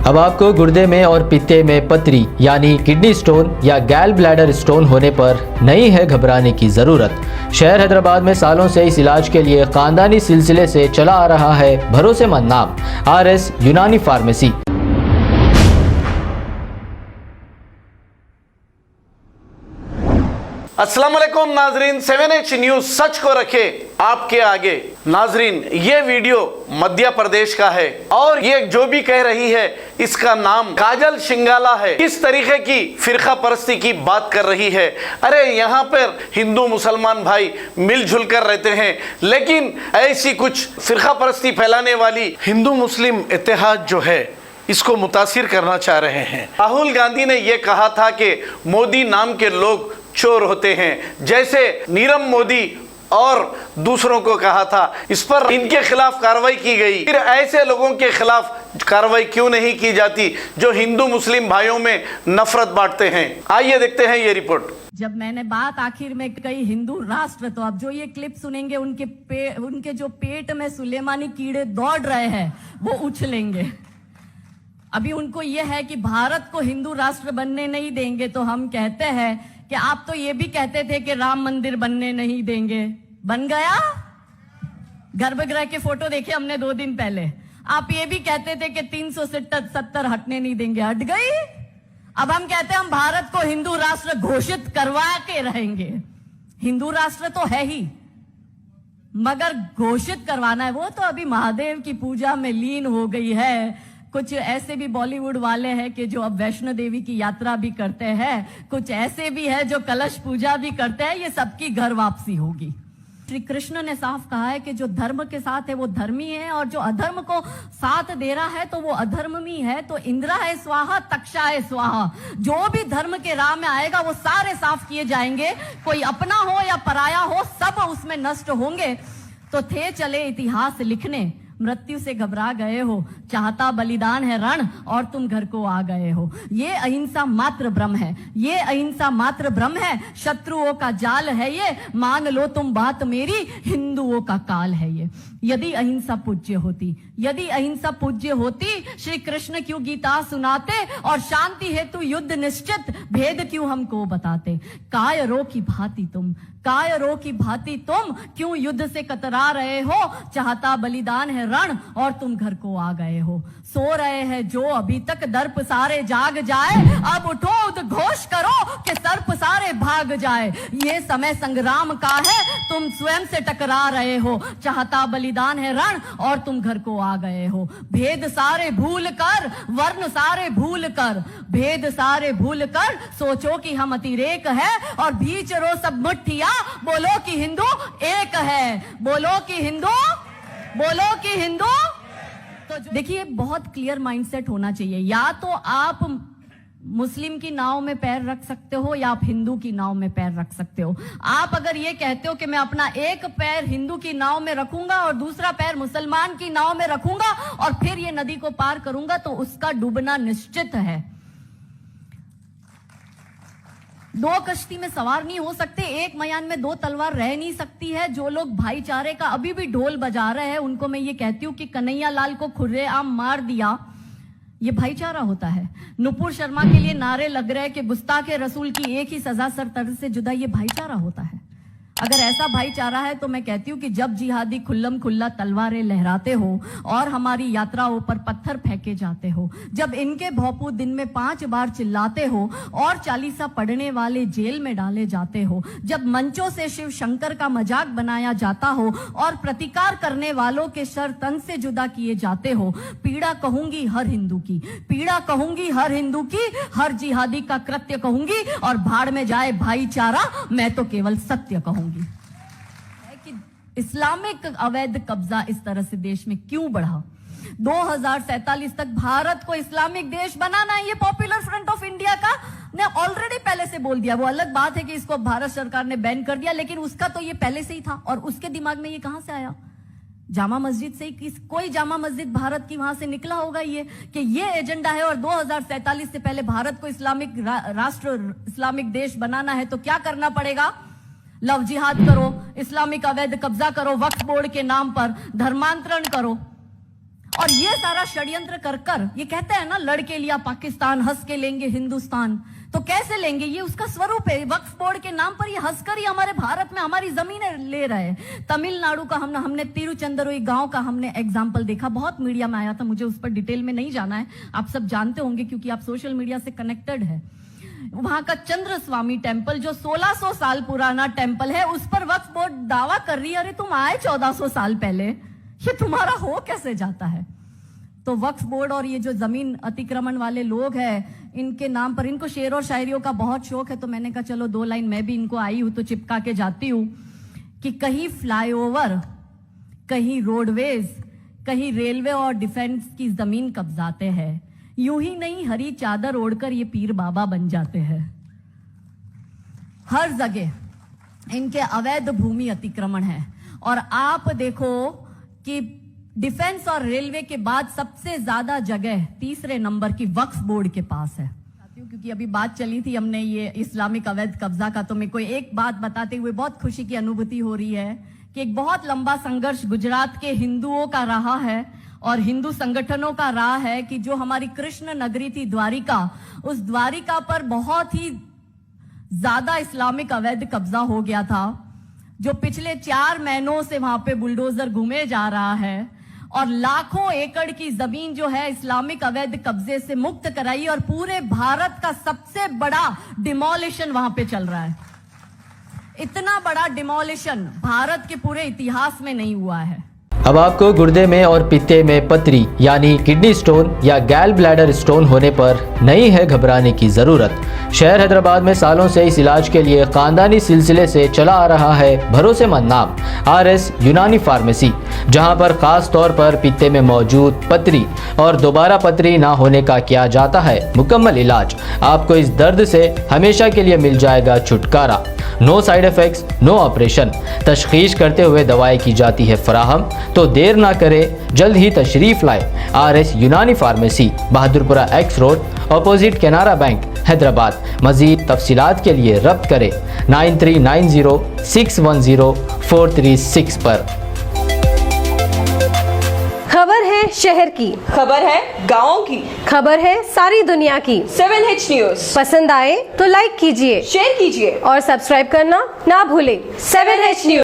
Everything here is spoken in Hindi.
अब आपको गुर्दे में और पित्ते में पथरी यानी किडनी स्टोन या गैल ब्लैडर स्टोन होने पर नहीं है घबराने की ज़रूरत। शहर हैदराबाद में सालों से इस इलाज के लिए खानदानी सिलसिले से चला आ रहा है भरोसेमंद नाम RS यूनानी फार्मेसी। अस्सलाम वालेकुम नाजरीन, 7H न्यूज सच को रखे आपके आगे। नाजरीन, ये वीडियो मध्य प्रदेश का है और ये जो भी कह रही है इसका नाम काजल शिंगाला है। किस तरीके की फिरका परस्ती की बात कर रही है। अरे यहाँ पर हिंदू मुसलमान भाई मिलजुल कर रहते हैं, लेकिन ऐसी कुछ फिरका परस्ती फैलाने वाली हिंदू मुस्लिम इत्तेहाद जो है इसको मुतासिर करना चाह रहे हैं। राहुल गांधी ने यह कहा था कि मोदी नाम के लोग चोर होते हैं, जैसे नीरव मोदी और दूसरों को कहा था। इस पर इनके खिलाफ कार्रवाई की गई। फिर ऐसे लोगों के खिलाफ कार्रवाई क्यों नहीं की जाती जो हिंदू मुस्लिम भाइयों में नफरत बांटते हैं। आइए देखते हैं ये रिपोर्ट। जब मैंने बात आखिर में कही हिंदू राष्ट्र, तो अब जो ये क्लिप सुनेंगे उनके जो पेट में सुलेमानी कीड़े दौड़ रहे हैं वो उछलेंगे। अभी उनको ये है कि भारत को हिंदू राष्ट्र बनने नहीं देंगे, तो हम कहते हैं कि आप तो ये भी कहते थे कि राम मंदिर बनने नहीं देंगे, बन गया। गर्भगृह के फोटो देखे हमने 2 दिन पहले। आप ये भी कहते थे कि 370 हटने नहीं देंगे, हट गई। अब हम कहते हैं हम भारत को हिंदू राष्ट्र घोषित करवा के रहेंगे। हिंदू राष्ट्र तो है ही, मगर घोषित करवाना है वो तो अभी महादेव की पूजा में लीन हो गई है। कुछ ऐसे भी बॉलीवुड वाले हैं कि जो अब वैष्णो देवी की यात्रा भी करते हैं, कुछ ऐसे भी है जो कलश पूजा भी करते हैं। ये सबकी घर वापसी होगी। श्री कृष्ण ने साफ कहा है कि जो धर्म के साथ है वो धर्मी है, और जो अधर्म को साथ दे रहा है तो वो अधर्मी है। तो इंद्रा है स्वाहा, तक्षा है स्वाहा। जो भी धर्म के राह में आएगा वो सारे साफ किए जाएंगे। कोई अपना हो या पराया हो, सब उसमें नष्ट होंगे। तो थे चले इतिहास लिखने, मृत्यु से घबरा गए हो, चाहता बलिदान है रण और तुम घर को आ गए हो। ये अहिंसा मात्र ब्रह्म है, ये अहिंसा मात्र ब्रह्म है। शत्रुओं का जाल है ये, मान लो तुम बात मेरी, हिंदुओं का काल है ये। यदि अहिंसा पूज्य होती, यदि अहिंसा पूज्य होती, श्री कृष्ण क्यों गीता सुनाते और शांति हेतु युद्ध निश्चित भेद क्यों हमको बताते। कायरों की भांति तुम, कायरों की भांति तुम क्यों युद्ध से कतरा रहे हो। चाहता बलिदान है रण और तुम घर को आ गए हो। सो रहे हैं जो अभी तक, दर्प सारे जाग जाए। अब उठो उद्घोष करो कि सर्प सारे भाग जाए। ये समय संग्राम का है, तुम स्वयं से टकरा रहे हो। चाहता बलिदान है रण और तुम घर को आ गए हो। भेद सारे भूल कर, वर्ण सारे भूल कर, भेद सारे भूल कर, सोचो कि हम अतिरेक है और बीच रो सब मुट्ठिया। बोलो कि हिंदू एक है, बोलो कि हिंदू, बोलो कि हिंदू। तो देखिए बहुत क्लियर माइंडसेट होना चाहिए। या तो आप मुस्लिम की नाव में पैर रख सकते हो या आप हिंदू की नाव में पैर रख सकते हो। आप अगर ये कहते हो कि मैं अपना एक पैर हिंदू की नाव में रखूंगा और दूसरा पैर मुसलमान की नाव में रखूंगा और फिर ये नदी को पार करूंगा, तो उसका डूबना निश्चित है। 2 कश्ती में सवार नहीं हो सकते, एक मयान में 2 तलवार रह नहीं सकती है। जो लोग भाईचारे का अभी भी ढोल बजा रहे हैं उनको मैं ये कहती हूँ कि कन्हैया लाल को खुर्रेआम मार दिया, ये भाईचारा होता है। नुपुर शर्मा के लिए नारे लग रहे हैं कि गुस्ताखे रसूल की एक ही सजा सर तर्ज से जुदा, ये भाईचारा होता है। अगर ऐसा भाईचारा है तो मैं कहती हूँ कि जब जिहादी खुल्लम खुल्ला तलवारें लहराते हो और हमारी यात्राओं पर पत्थर फेंके जाते हो, जब इनके भौपू दिन में 5 बार चिल्लाते हो और चालीसा पढ़ने वाले जेल में डाले जाते हो, जब मंचों से शिव शंकर का मजाक बनाया जाता हो और प्रतिकार करने वालों के सर तन से जुदा किए जाते हो, पीड़ा कहूंगी हर हिंदू की, पीड़ा कहूंगी हर हिंदू की, हर जिहादी का कृत्य कहूंगी और भाड़ में जाए भाईचारा, मैं तो केवल सत्य कहूंगी। कि इस्लामिक अवैध कब्जा इस तरह से देश में क्यों बढ़ा। 2047 तक भारत को इस्लामिक देश बनाना है, ये पॉपुलर फ्रंट ऑफ इंडिया का ने ऑलरेडी पहले से बोल दिया। वो अलग बात है कि इसको भारत सरकार ने बैन कर दिया, लेकिन उसका तो ये पहले से ही था। और उसके दिमाग में ये कहां से आया? जामा मस्जिद से ही। कोई जामा मस्जिद भारत की वहां से निकला होगा ये कि ये एजेंडा है और 2047 से पहले भारत को इस्लामिक राष्ट्र, इस्लामिक देश बनाना है तो क्या करना पड़ेगा? लव जिहाद करो, इस्लामिक अवैध कब्जा करो, वक्फ बोर्ड के नाम पर धर्मांतरण करो। और ये सारा षड्यंत्र कर कर ये कहते हैं ना, लड़के लिया पाकिस्तान, हंस के लेंगे हिंदुस्तान। तो कैसे लेंगे? ये उसका स्वरूप है। वक्फ बोर्ड के नाम पर ये हंसकर ही हमारे भारत में हमारी जमीनें ले रहे हैं। तमिलनाडु का हमने तिरुचंदुरई गांव का हमने एग्जाम्पल देखा, बहुत मीडिया में आया था, मुझे उस पर डिटेल में नहीं जाना है, आप सब जानते होंगे क्योंकि आप सोशल मीडिया से कनेक्टेड है। वहां का चंद्र स्वामी टेम्पल जो 1600 साल पुराना टेम्पल है, उस पर वक्फ बोर्ड दावा कर रही है, अरे तुम आए 1400 साल पहले, ये तुम्हारा हो कैसे जाता है? तो वक्फ बोर्ड और ये जो जमीन अतिक्रमण वाले लोग हैं, इनके नाम पर, इनको शेर और शायरियों का बहुत शौक है, तो मैंने कहा चलो 2 लाइन मैं भी इनको आई हूं तो चिपका के जाती हूं कि कहीं फ्लाईओवर, कहीं रोडवेज, कहीं रेलवे और डिफेंस की जमीन कब्जाते हैं, यूं ही नहीं हरी चादर ओढ़कर ये पीर बाबा बन जाते हैं। हर जगह इनके अवैध भूमि अतिक्रमण है। और आप देखो कि डिफेंस और रेलवे के बाद सबसे ज्यादा जगह तीसरे नंबर की वक्फ बोर्ड के पास है। क्योंकि अभी बात चली थी हमने ये इस्लामिक अवैध कब्जा का, तो मेरे को एक बात बताते हुए बहुत खुशी की अनुभूति हो रही है कि एक बहुत लंबा संघर्ष गुजरात के हिंदुओं का रहा है और हिंदू संगठनों का रहा है कि जो हमारी कृष्ण नगरी थी द्वारिका, उस द्वारिका पर बहुत ही ज्यादा इस्लामिक अवैध कब्जा हो गया था, जो पिछले 4 महीनों से वहां पे बुलडोजर घूमे जा रहा है और लाखों एकड़ की जमीन जो है इस्लामिक अवैध कब्जे से मुक्त कराई और पूरे भारत का सबसे बड़ा डिमोलिशन वहां पे चल रहा है। इतना बड़ा डिमोलिशन भारत के पूरे इतिहास में नहीं हुआ है। अब आपको गुर्दे में और पित्ते में पथरी यानी किडनी स्टोन या गैल ब्लैडर स्टोन होने पर नहीं है घबराने की ज़रूरत। शहर हैदराबाद में सालों से इस इलाज के लिए खानदानी सिलसिले से चला आ रहा है भरोसेमंद नाम RS यूनानी फार्मेसी, जहां पर खास तौर पर पित्ते में मौजूद पथरी और दोबारा पथरी ना होने का किया जाता है मुकम्मल इलाज। आपको इस दर्द से हमेशा के लिए मिल जाएगा छुटकारा। No side effects, no operation, तशखीस करते हुए दवाएं की जाती है फराहम। तो देर ना करें, जल्द ही तशरीफ लाए RS Unani pharmacy, Bahadurpura X road, opposite Canara bank, Hyderabad. मजीद तफसीलात के लिए रब्त करें 9390610436 पर। खबर है शहर की, खबर है गाँव की, खबर है सारी दुनिया की। 7H न्यूज पसंद आए तो लाइक कीजिए, शेयर कीजिए और सब्सक्राइब करना ना भूलें। 7H news.